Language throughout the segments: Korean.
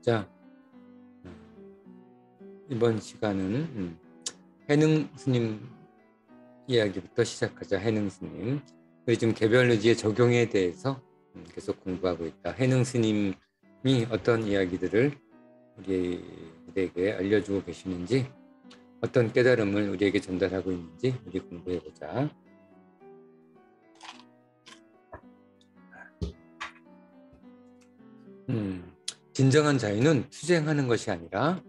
자, 이번 시간은 해능 스님 이야기부터 시작하자. 해능 스님. 우리 지금 개별의지의 적용에 대해서 계속 공부하고 있다. 해능 스님이 어떤 이야기들을 우리에게 알려주고 계시는지, 어떤 깨달음을 우리에게 전달하고 있는지 우리 공부해보자. 진정한 자유는 투쟁하는 것이 아니라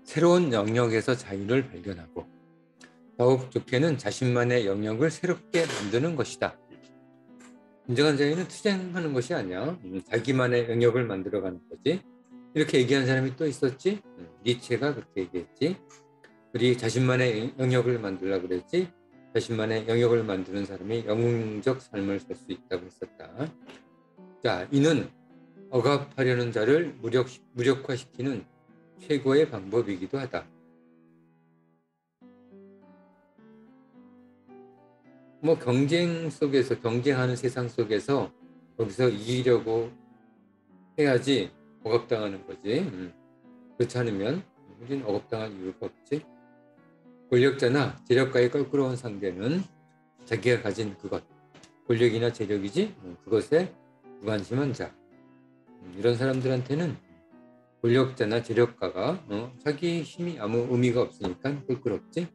새로운 영역에서 자유를 발견하고 더욱 좋게는 자신만의 영역을 새롭게 만드는 것이다. 진정한 자유는 투쟁하는 것이 아니야. 자기만의 영역을 만들어가는 거지. 이렇게 얘기한 사람이 또 있었지. 니체가 그렇게 얘기했지. 우리 자신만의 영역을 만들려고 그랬지. 자신만의 영역을 만드는 사람이 영웅적 삶을 살 수 있다고 했었다. 자, 이는 억압하려는 자를 무력화시키는 최고의 방법이기도 하다. 경쟁하는 세상 속에서 거기서 이기려고 해야지 억압당하는 거지. 그렇지 않으면 우리는 억압당할 이유가 없지. 권력자나 재력가의 껄끄러운 상대는 자기가 가진 그것, 권력이나 재력이지, 그것에 무관심한 자. 이런 사람들한테는 권력자나 재력가가 자기 힘이 아무 의미가 없으니까 껄끄럽지.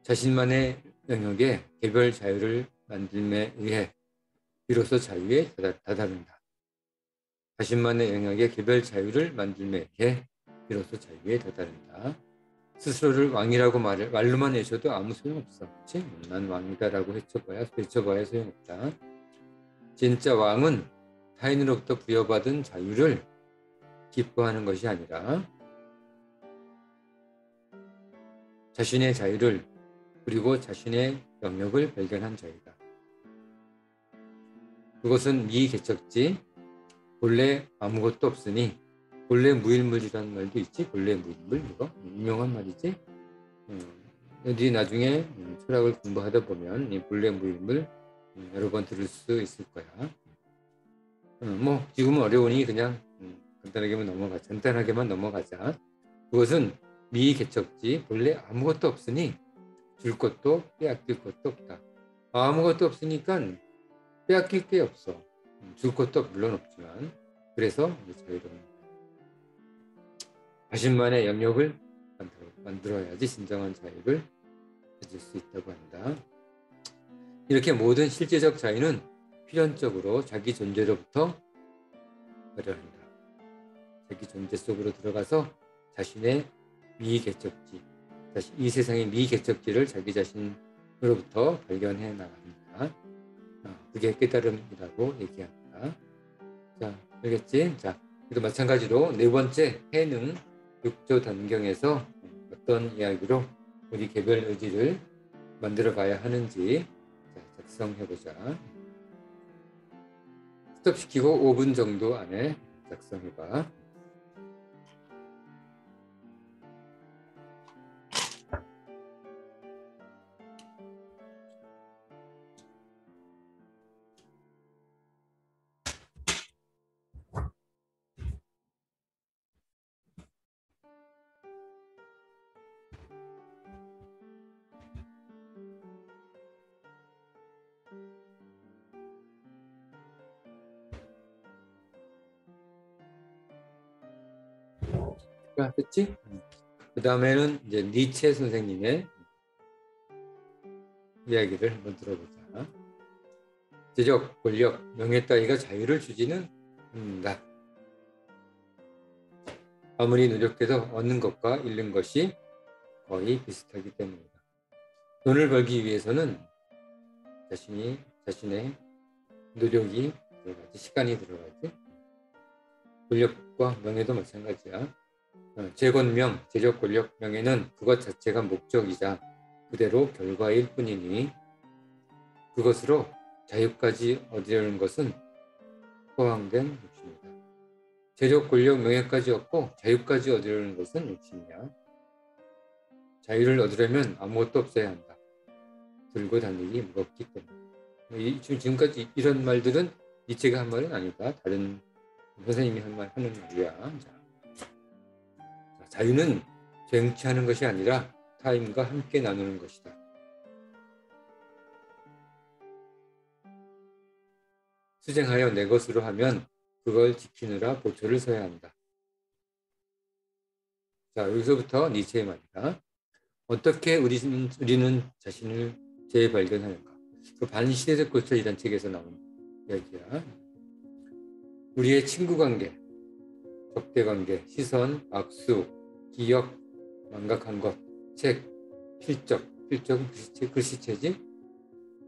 자신만의 영역에 개별 자유를 만들매 의해 비로소 자유에 다다른다. 자신만의 영역에 개별 자유를 만들매 의해 비로소 자유에 다다른다. 스스로를 왕이라고 말로만 해줘도 아무 소용없어. 그치? 난 왕이다라고 외쳐봐야 소용없다. 진짜 왕은 타인으로부터 부여받은 자유를 기뻐하는 것이 아니라 자신의 자유를 그리고 자신의 영역을 발견한 자이다. 그것은 미개척지, 본래 아무것도 없으니, 본래 무일물이라는 말도 있지. 본래 무일물, 이거 유명한 말이지. 어디 나중에 철학을 공부하다 보면 이 본래 무일물 여러 번 들을 수 있을 거야. 지금은 어려우니 그냥 간단하게만 넘어가자. 그것은 미개척지, 본래 아무것도 없으니 줄 것도 빼앗길 것도 없다. 아무것도 없으니까 빼앗길 게 없어. 줄 것도 물론 없지만, 그래서 자유로운 자신만의 영역을 만들어야지 진정한 자유를 가질 수 있다고 한다. 이렇게 모든 실제적 자유는 필연적으로 자기 존재로부터 발현한다. 자기 존재 속으로 들어가서 자신의 미개척지, 이 세상의 미개척지를 자기 자신으로부터 발견해 나갑니다. 그게 깨달음이라고 얘기합니다. 자, 알겠지? 자, 그래도 마찬가지로 네 번째 해능 6조 단경에서 어떤 이야기로 우리 개별 의지를 만들어 가야 하는지 작성해보자. 스톱시키고 5분 정도 안에 작성해봐. 됐지? 그 다음에는 이제 니체 선생님의 이야기를 한번 들어보자. 재적, 권력, 명예 따위가 자유를 주지는 않는다. 아무리 노력해도 얻는 것과 잃는 것이 거의 비슷하기 때문이다. 돈을 벌기 위해서는 자신의 노력이 들어가지, 시간이 들어가지. 권력과 명예도 마찬가지야. 재적, 권력, 명예는 그것 자체가 목적이자 그대로 결과일 뿐이니 그것으로 자유까지 얻으려는 것은 허황된 욕심이다. 재적, 권력, 명예까지 얻고 자유까지 얻으려는 것은 욕심이야. 자유를 얻으려면 아무것도 없어야 한다. 들고 다니기 무겁기 때문에. 지금까지 이런 말들은 니체가 한 말은 아니다. 다른 선생님이 하는 말이야. 자유는 쟁취하는 것이 아니라 타인과 함께 나누는 것이다. 수쟁하여 내 것으로 하면 그걸 지키느라 보초를 서야 한다. 자, 여기서부터 니체의 말이다. 어떻게 우리는 자신을 재발견하는가? 그 반시대적 고찰이라는 책에서 나온 이야기야. 우리의 친구 관계, 적대 관계, 시선, 악수, 기억, 망각한 것, 책, 필적은 글씨체지.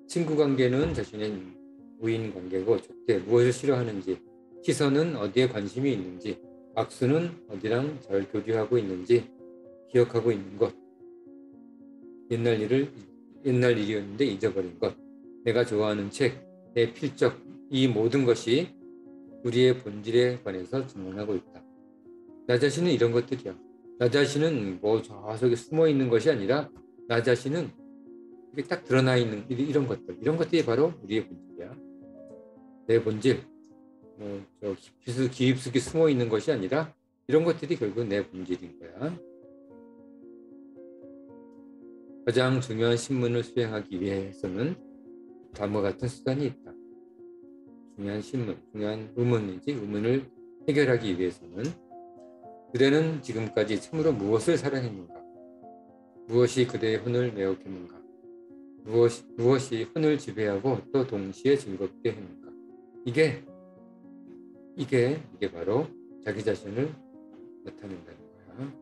친구 관계는 자신의 우인 관계고, 적대, 무엇을 싫어하는지, 시선은 어디에 관심이 있는지, 악수는 어디랑 잘 교류하고 있는지 기억하고 있는 것, 옛날 일이었는데 잊어버린 것, 내가 좋아하는 책, 내 필적, 이 모든 것이 우리의 본질에 관해서 증명하고 있다. 나 자신은 이런 것들이야. 나 자신은 뭐 저속에 숨어 있는 것이 아니라 나 자신은 이게 딱 드러나 있는 이런 것들이 바로 우리의 본질이야. 내 본질, 깊숙이 숨어 있는 것이 아니라 이런 것들이 결국 내 본질인 거야. 가장 중요한 신문을 수행하기 위해서는 다음과 같은 수단이 있다. 중요한 의문을 해결하기 위해서는 그대는 지금까지 참으로 무엇을 사랑했는가? 무엇이 그대의 혼을 매혹했는가? 무엇이 혼을 지배하고 또 동시에 즐겁게 했는가? 이게 바로 자기 자신을 나타낸다는 거야.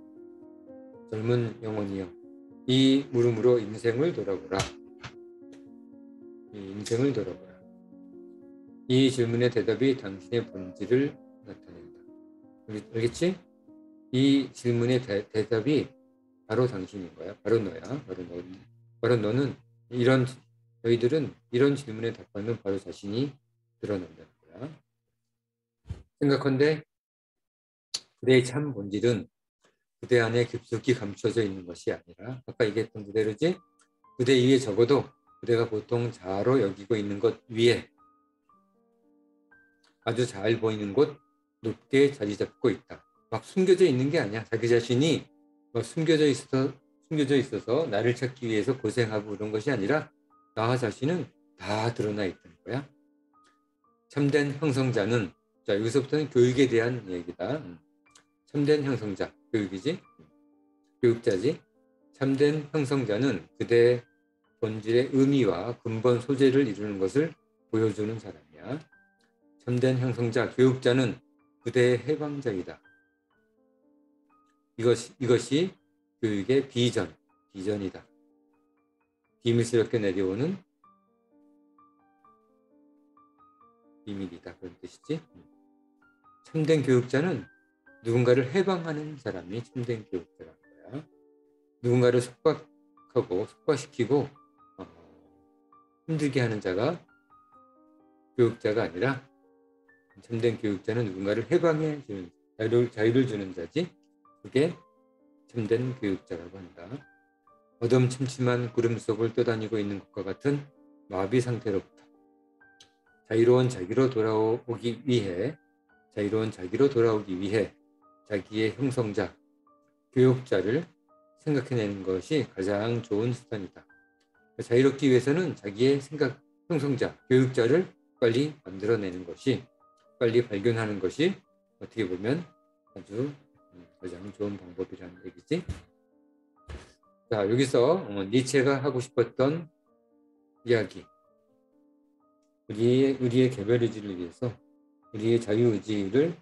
젊은 영혼이여, 이 물음으로 인생을 돌아보라. 이 질문의 대답이 당신의 본질을 나타낸다. 알겠지? 이 질문의 대답이 바로 당신인 거야. 바로 너야. 바로 너는 너희들은 이런 질문에 답하면 바로 자신이 드러난다는 거야. 생각한데 그대의 참 본질은 그대 안에 깊숙이 감춰져 있는 것이 아니라 아까 얘기했던 그대로지, 그대 위에 적어도 그대가 보통 자로 여기고 있는 것 위에 아주 잘 보이는 곳 높게 자리 잡고 있다. 막 숨겨져 있는 게 아니야. 자기 자신이 숨겨져 있어서 나를 찾기 위해서 고생하고 그런 것이 아니라 나 자신은 다 드러나 있다는 거야. 참된 형성자는, 자, 여기서부터는 교육에 대한 얘기다. 참된 형성자, 교육자지. 참된 형성자는 그대의 본질의 의미와 근본 소재를 이루는 것을 보여주는 사람이야. 참된 형성자, 교육자는 그대의 해방자이다. 이것이 교육의 비전이다. 비밀스럽게 내려오는 비밀이다. 그런 뜻이지. 참된 교육자는 누군가를 해방하는 사람이 참된 교육자라는 거야. 누군가를 속박시키고 힘들게 하는 자가 교육자가 아니라, 참된 교육자는 누군가를 해방해 주는, 자유를 주는 자지. 그게 참된 교육자라고 한다. 어둠침침한 구름 속을 떠다니고 있는 것과 같은 마비 상태로부터 자유로운 자기로 돌아오기 위해 자기의 형성자, 교육자를 생각해내는 것이 가장 좋은 수단이다. 자유롭기 위해서는 자기의 형성자, 교육자를 빨리 만들어내는 것이, 빨리 발견하는 것이 어떻게 보면 아주 가장 좋은 방법이라는 얘기지. 자, 여기서 니체가 하고 싶었던 이야기, 우리의 개별의지를 위해서, 우리의 자유의지를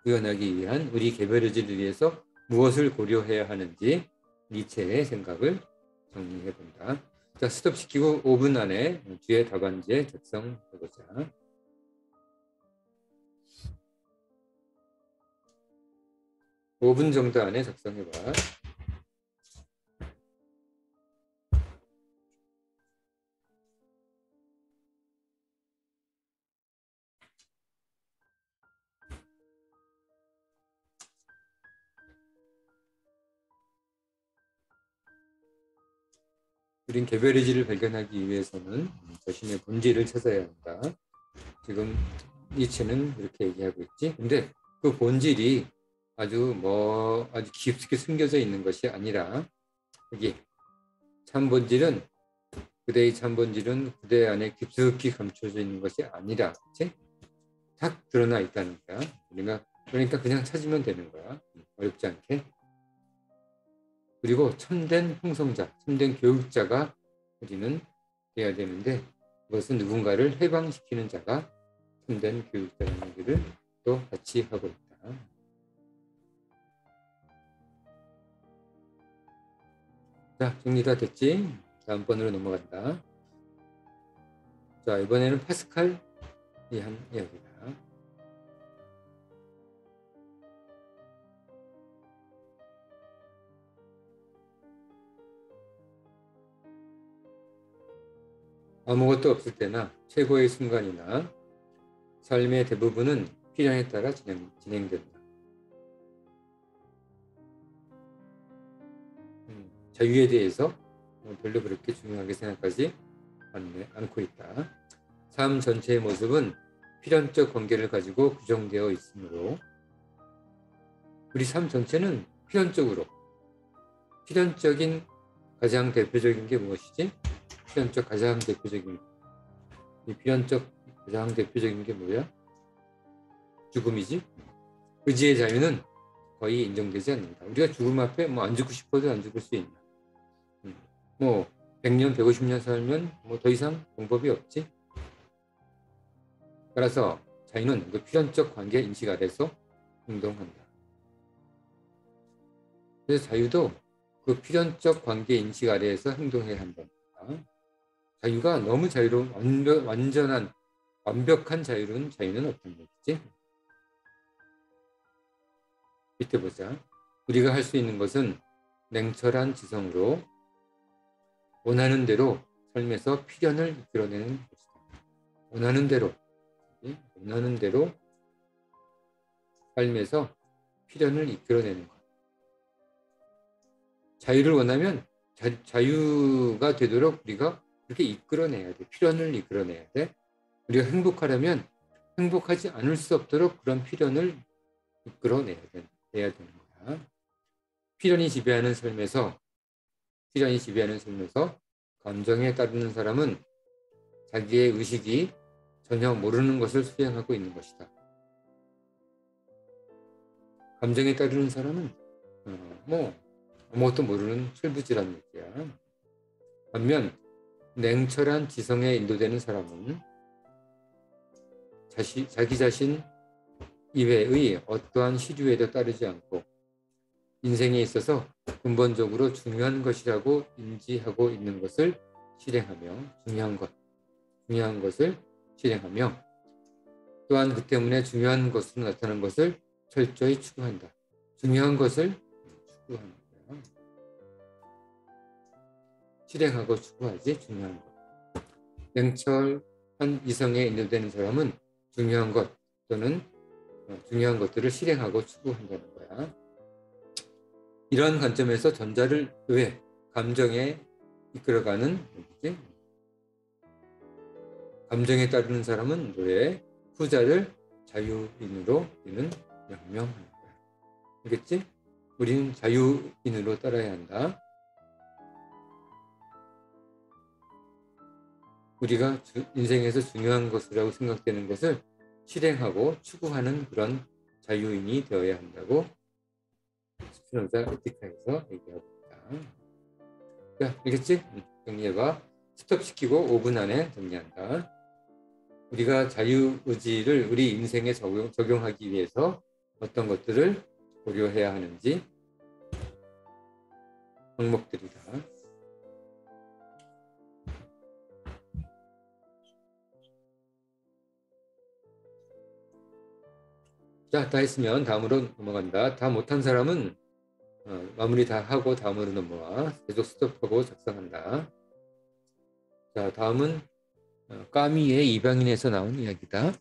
구현하기 위한 우리 개별의지를 위해서 무엇을 고려해야 하는지 니체의 생각을 정리해 본다. 자, 스톱시키고 5분 안에 뒤에 답안지에 작성해보자. 5분 정도 안에 작성해봐. 우린 개별 의지를 발견하기 위해서는 자신의 본질을 찾아야 한다. 지금 니체는 이렇게 얘기하고 있지. 근데 그 본질이 아주 깊숙이 숨겨져 있는 것이 아니라 여기 참 본질은 그대의 참 본질은 그대 안에 깊숙이 감춰져 있는 것이 아니라 그치? 탁 드러나 있다는 거야. 그러니까 그냥 찾으면 되는 거야. 어렵지 않게. 그리고 참된 형성자, 참된 교육자가 우리는 돼야 되는데 그것은 누군가를 해방시키는 자가 참된 교육자라는 얘기를 또 같이 하고 있다. 자, 정리 다 됐지? 다음번으로 넘어간다. 자, 이번에는 파스칼이 한 이야기다. 아무것도 없을 때나 최고의 순간이나 삶의 대부분은 필연에 따라 진행된다. 자유에 대해서 별로 그렇게 중요하게 생각하지 않고 있다. 삶 전체의 모습은 필연적 관계를 가지고 규정되어 있으므로 우리 삶 전체는 필연적인 가장 대표적인 게 무엇이지? 필연적 가장 대표적인 게 뭐야? 죽음이지. 의지의 자유는 거의 인정되지 않는다. 우리가 죽음 앞에 안 죽고 싶어도 안 죽을 수 있나? 100년, 150년 살면 더 이상 방법이 없지. 따라서 자유는 그 필연적 관계 인식 아래서 행동한다. 그래서 자유도 그 필연적 관계 인식 아래에서 행동해야 한답니다. 자유가 너무 완벽한 자유는 어떤 거지? 밑에 보자. 우리가 할 수 있는 것은 냉철한 지성으로 원하는 대로 삶에서 필연을 이끌어내는 것이다. 원하는 대로 삶에서 필연을 이끌어내는 것. 자유를 원하면 자유가 되도록 우리가 그렇게 이끌어내야 돼. 필연을 이끌어내야 돼. 우리가 행복하려면 행복하지 않을 수 없도록 그런 필연을 이끌어내야 되는 거야. 필연이 지배하는 삶에서 감정에 따르는 사람은 자기의 의식이 전혀 모르는 것을 수행하고 있는 것이다. 감정에 따르는 사람은 아무것도 모르는 철부지란 얘기야. 반면 냉철한 지성에 인도되는 사람은 자기 자신 이외의 어떠한 시류에도 따르지 않고 인생에 있어서 근본적으로 중요한 것이라고 인지하고 있는 것을 실행하며 중요한 것을 실행하며 또한 그 때문에 중요한 것으로 나타난 것을 철저히 추구한다. 중요한 것을 추구하는 거야. 실행하고 추구하지 중요한 것. 냉철한 이성에 인도되는 사람은 중요한 것 또는 중요한 것들을 실행하고 추구한다는 거야. 이러한 관점에서 전자를 감정에 이끌어가는 뭐지? 감정에 따르는 사람은 후자를 자유인으로 우리는 명명하는 거야. 알겠지? 우리는 자유인으로 따라야 한다. 우리가 인생에서 중요한 것이라고 생각되는 것을 실행하고 추구하는 그런 자유인이 되어야 한다고 스피노자 에티카에서 얘기하고 있다. 자, 알겠지? 정리해봐. 스톱시키고 5분 안에 정리한다. 우리가 자유의지를 우리 인생에 적용하기 위해서 어떤 것들을 고려해야 하는지 항목들이다. 자, 다 했으면 다음으로 넘어간다. 다 못한 사람은 마무리 다 하고 다음으로 넘어와. 계속 스톱하고 작성한다. 자, 다음은 까미의 이방인에서 나온 이야기다.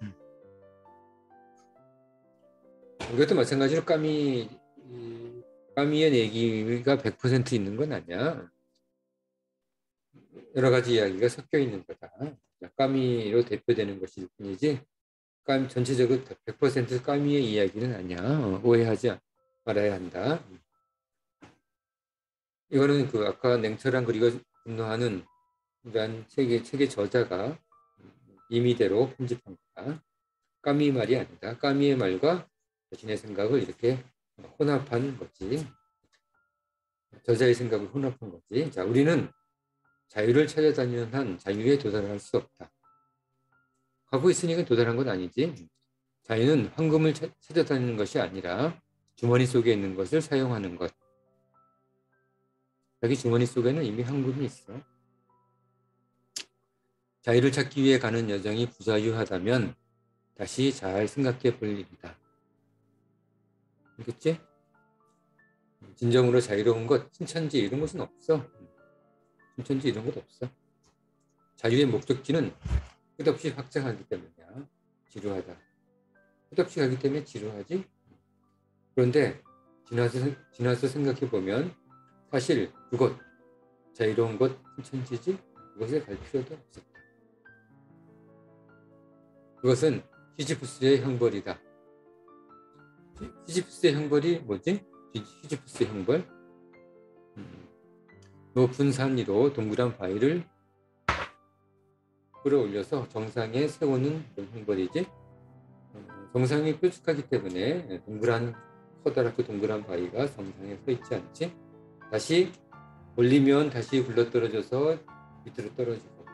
이것도 마찬가지로 까미의 얘기가 100% 있는 건 아니야. 여러 가지 이야기가 섞여 있는 거다. 까미로 대표되는 것일 뿐이지 까미, 전체적으로 100% 까미의 이야기는 아니야. 오해하지 말아야 한다. 이거는 그 아까 냉철한 그리고 분노하는 이러한 책의 저자가 임의대로 편집한 거다. 까미 말이 아니다. 까미의 말과 자신의 생각을 이렇게 혼합한 거지. 저자의 생각을 혼합한 거지. 자, 우리는 자유를 찾아다니는 한 자유에 도달할 수 없다. 하고 있으니까 도달한 건 아니지. 자유는 황금을 찾아다니는 것이 아니라 주머니 속에 있는 것을 사용하는 것. 자기 주머니 속에는 이미 황금이 있어. 자유를 찾기 위해 가는 여정이 부자유하다면 다시 잘 생각해 볼 일이다. 알겠지? 진정으로 자유로운 것, 칭찬지 이런 것은 없어. 칭찬지 이런 것 없어. 자유의 목적지는 끝없이 확장하기 때문이야. 지루하다. 끝없이 가기 때문에 지루하지? 그런데 지나서 생각해 보면 사실 그것, 자유로운 것, 칭찬지지? 그것에 갈 필요도 없었다. 그것은 시지프스의 형벌이다. 시지프스의 형벌이 뭐지? 시지프스의 형벌? 높은 산 위로 동그란 바위를 끌어올려서 정상에 세우는 그런 형벌이지. 정상이 뾰족하기 때문에 커다랗게 동그란 바위가 정상에 서 있지 않지. 다시 올리면 다시 굴러떨어져서 밑으로 떨어지고,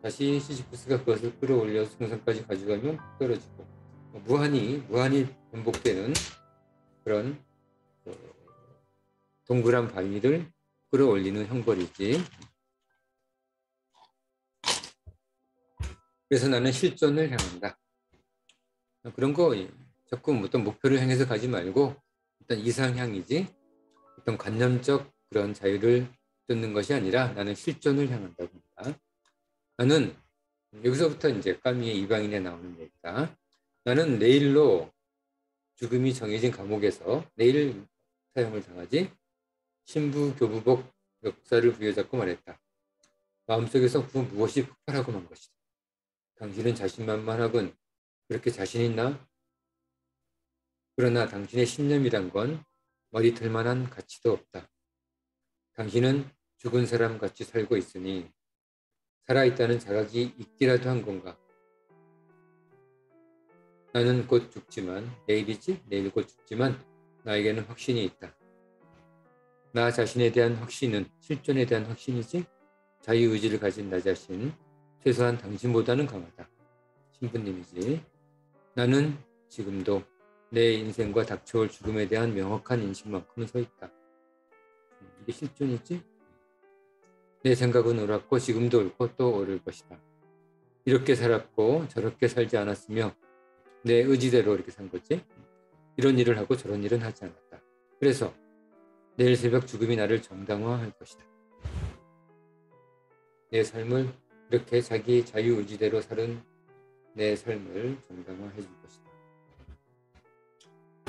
다시 시지프스가 그것을 끌어올려서 정상까지 가져가면 떨어지고, 무한히 반복되는 그런 동그란 바위를 끌어올리는 형벌이지. 그래서 나는 실존을 향한다. 그런 거 자꾸 어떤 목표를 향해서 가지 말고 어떤 이상향이지, 어떤 관념적 그런 자유를 쫓는 것이 아니라 나는 실존을 향한다고 합니다. 나는 여기서부터 이제 까미의 이방인에 나오는 얘기다. 나는 내일로 죽음이 정해진 감옥에서 내일 사형을 당하지 신부 교부복 역사를 부여잡고 말했다. 마음속에서 그 무엇이 폭발하고 만 것이다. 당신은 자신만만하군. 그렇게 자신 있나? 그러나 당신의 신념이란 건 머리털만한 가치도 없다. 당신은 죽은 사람 같이 살고 있으니 살아있다는 자각이 있기라도 한 건가? 나는 곧 죽지만, 내일 곧 죽지만 나에게는 확신이 있다. 나 자신에 대한 확신은 실존에 대한 확신이지, 자유의지를 가진 나 자신, 최소한 당신보다는 강하다. 신부님이지. 나는 지금도 내 인생과 닥쳐올 죽음에 대한 명확한 인식만큼은 서 있다. 이게 실존이지? 내 생각은 옳았고 지금도 옳고 또 옳을 것이다. 이렇게 살았고 저렇게 살지 않았으며 내 의지대로 이렇게 산 거지. 이런 일을 하고 저런 일은 하지 않았다. 그래서 내일 새벽 죽음이 나를 정당화할 것이다. 내 삶을 이렇게 자기 자유의지대로 살은 내 삶을 정당화해 줄 것이다.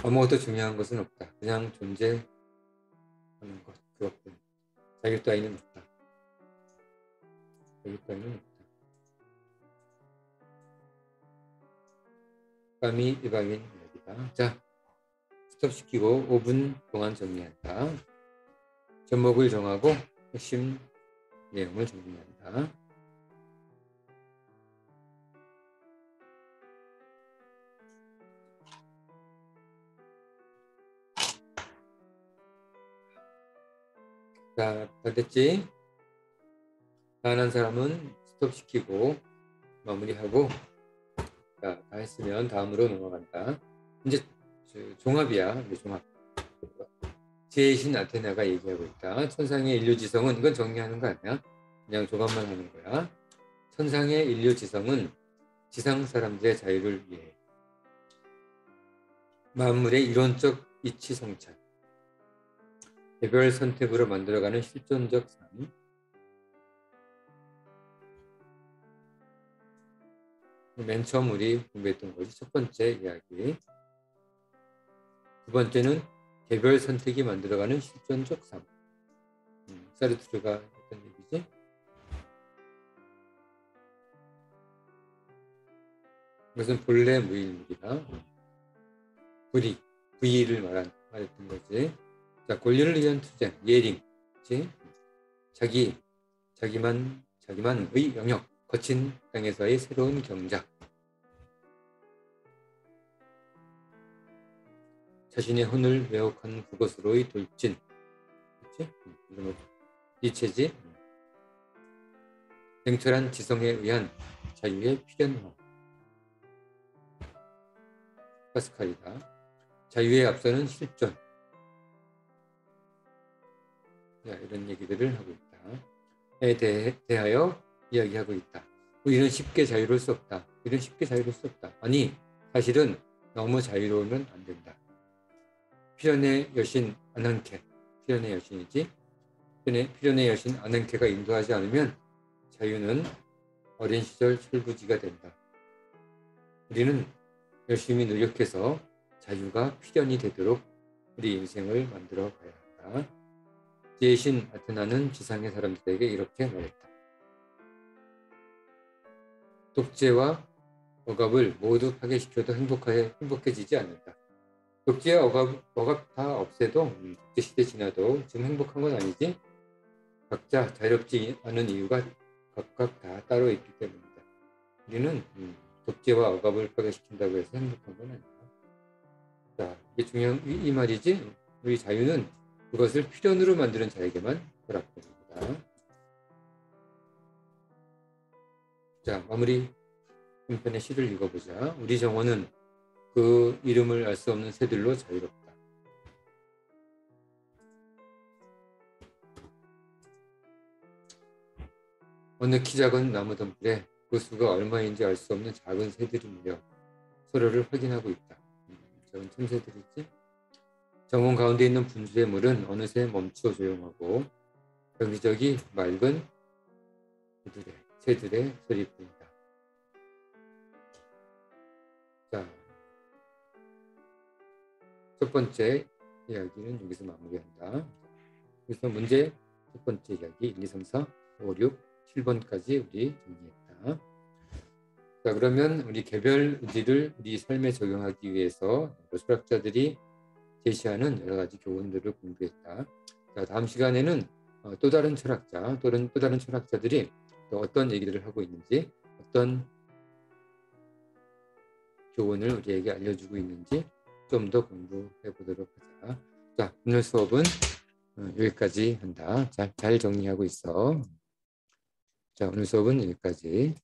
아무것도 중요한 것은 없다. 그냥 존재하는 것, 그렇군. 자유 따위는 없다. 자유 따위는 없다. 까미 이방인 이야기다. 자, 스톱시키고 5분 동안 정리한다. 제목을 정하고 핵심 내용을 정리한다. 자, 다 됐지? 다 한 사람은 스톱시키고 마무리하고, 자, 다 했으면 다음으로 넘어간다. 이제 종합이야. 종합. 제신 아테나가 얘기하고 있다. 천상의 인류지성은, 이건 정리하는 거 아니야? 그냥 종합만 하는 거야. 천상의 인류지성은 지상 사람들의 자유를 위해 만물의 이론적 이치 성찰, 개별 선택으로 만들어가는 실존적 삶, 맨 처음 우리 공부했던 거지. 첫 번째 이야기. 두 번째는 개별 선택이 만들어가는 실존적 삶. 사르트르가 했던 얘기지. 이것은 본래 무일물이다. 불의를 말했던 거지. 자, 권리를 위한 투쟁, 예링, 그치? 자기만의 영역, 거친 땅에서의 새로운 경작. 자신의 혼을 왜곡한 그것으로의 돌진. 그치? 니체지. 냉철한 지성에 의한 자유의 필연화. 파스칼이다. 자유에 앞서는 실존. 자, 이런 얘기들을 하고 있다. 대하여 이야기하고 있다. 우리는 쉽게 자유로울 수 없다. 우리는 쉽게 자유로울 수 없다. 아니, 사실은 너무 자유로우면 안 된다. 필연의 여신 아난케, 필연의 여신이지. 필연의 여신 아난케가 인도하지 않으면 자유는 어린 시절 철부지가 된다. 우리는 열심히 노력해서 자유가 필연이 되도록 우리 인생을 만들어 가야 한다. 지혜신 아테나는 지상의 사람들에게 이렇게 말했다. 독재와 억압을 모두 파괴시켜도 행복해지지 않는다. 독재와 억압 다 없애도 독재 시대 지나도 지금 행복한 건 아니지? 각자 자유롭지 않은 이유가 각각 다 따로 있기 때문이다. 우리는 독재와 억압을 파괴시킨다고 해서 행복한 건 아니다. 자, 이게 중요한 이 말이지. 우리 자유는 그것을 필연으로 만드는 자에게만 허락됩니다. 자, 마무리 한편의 시를 읽어보자. 우리 정원은 그 이름을 알 수 없는 새들로 자유롭다. 어느 키 작은 나무덤불에 그 수가 얼마인지 알 수 없는 작은 새들이 모여 서로를 확인하고 있다. 작은 틈새들이지. 정원 가운데 있는 분수의 물은 어느새 멈추어 조용하고 여기저기 맑은 새들의 소리뿐이다. 자, 첫 번째 이야기는 여기서 마무리한다. 그래서 문제 첫 번째 이야기 1, 2, 3, 4, 5, 6, 7번까지 우리 정리했다. 자, 그러면 우리 개별 의지를 우리 삶에 적용하기 위해서 철학자들이 제시하는 여러 가지 교훈들을 공부했다. 자, 다음 시간에는 또 다른 철학자들이 또 어떤 얘기들을 하고 있는지, 어떤 교훈을 우리에게 알려주고 있는지 좀 더 공부해 보도록 하자. 자, 오늘 수업은 여기까지 한다. 잘 정리하고 있어. 자, 오늘 수업은 여기까지.